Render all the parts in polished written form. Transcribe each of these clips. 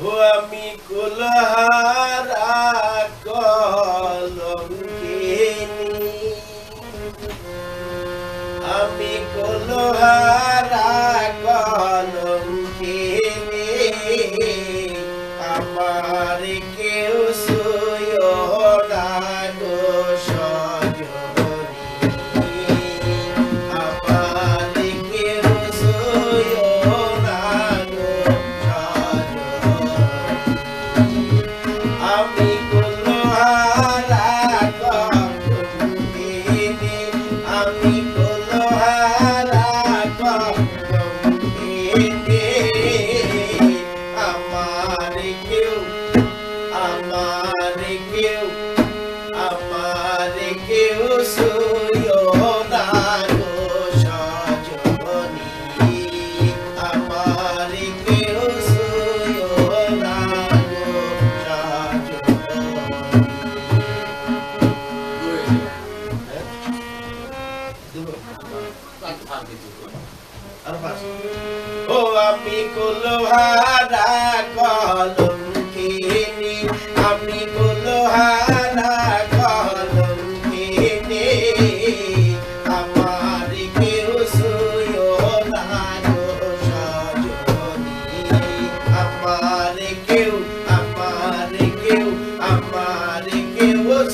আমি কুলহারা কলঙ্কিনী, আমি কুলহারা কলঙ্কিনী, আমার কেউ সুয়ো না গো সজনী, আমার কেউ সুয়ো না গো সজনী। আমি কুলহারা কলঙ্কিনী, আমি কুলহারা কলঙ্কিনী, আমার কেউ সুয়ো না গো সজনী, আমার কেউ সুয়ো না গো সজনী। ও আমি কুলহারা কলঙ্কিনী, আমি কুলহারা কলঙ্কিনী, আমার কেউ সুয়ো না গো সজনী, আমার কেউ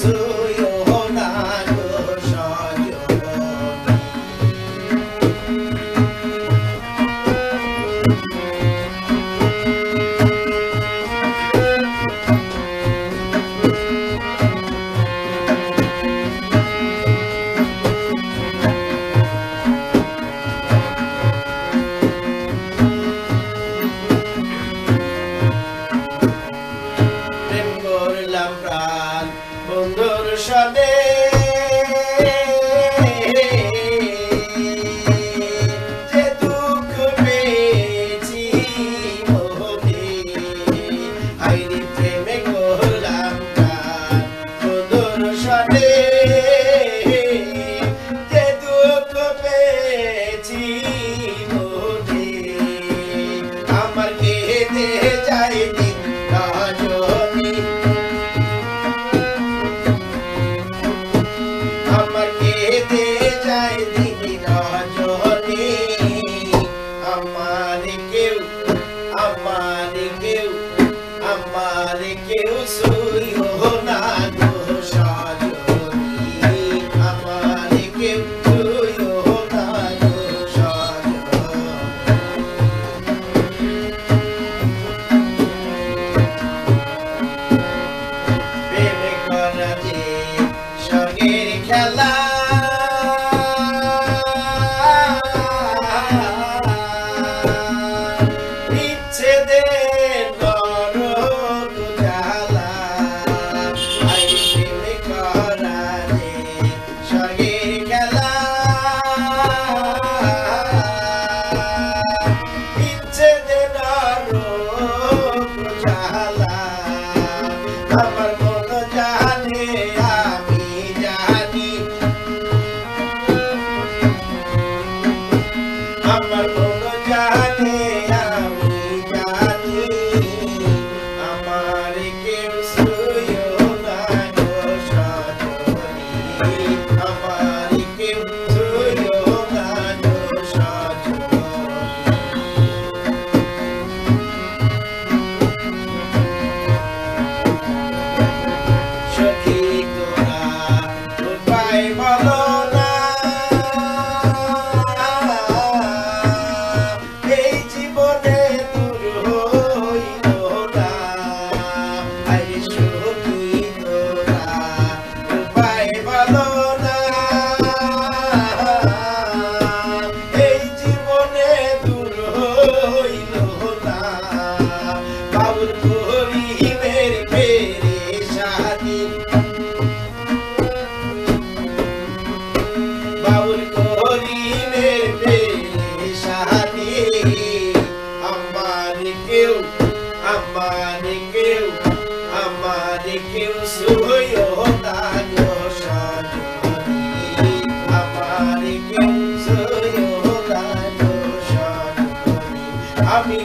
সুয়ো না গো সজনী। প্রেম করলাম প্রাণ বন্ধুর সনে, যে দুঃখ পেয়েছি মনে, আইনি প্রেমে করলাম প্রাণ বন্ধুর সনে, যে দুঃখ পেয়েছি মনে, আমার কেঁদে যায় দিন রজনী, আমার কেঁদে যায় দিন রজনী, আমার কেউ সুয়ো না গো সজনী, আমার কেউ সুয়ো না গো সজনী। প্রেম করা যে সঙ্গের খেলা, বিচ্ছেদের নরক জ্বালা, আই প্রেম করা যে সঙ্গের খেলা, বিচ্ছেদের নরক জ্বালা, আমার মন জানে আমি জানি, আমার মন জানে আমি জানি, আমার কেউ সুয়ো না গো সজনী, আমার কেউ সুয়ো না গো সজনী। সখী তোরা উপায় বলো না, এই জীবনে দূর হইল না, আরে সখী তোরা উপায় বলো না, এই জীবনে দূর হইল না, বাউল গরিবের পেরেশানি, বাউল গরিবের পেরেশানি, আমার কেউ সুয়ো না গো সজনী, আমার কেউ সুয়ো না গো সজনী। আমি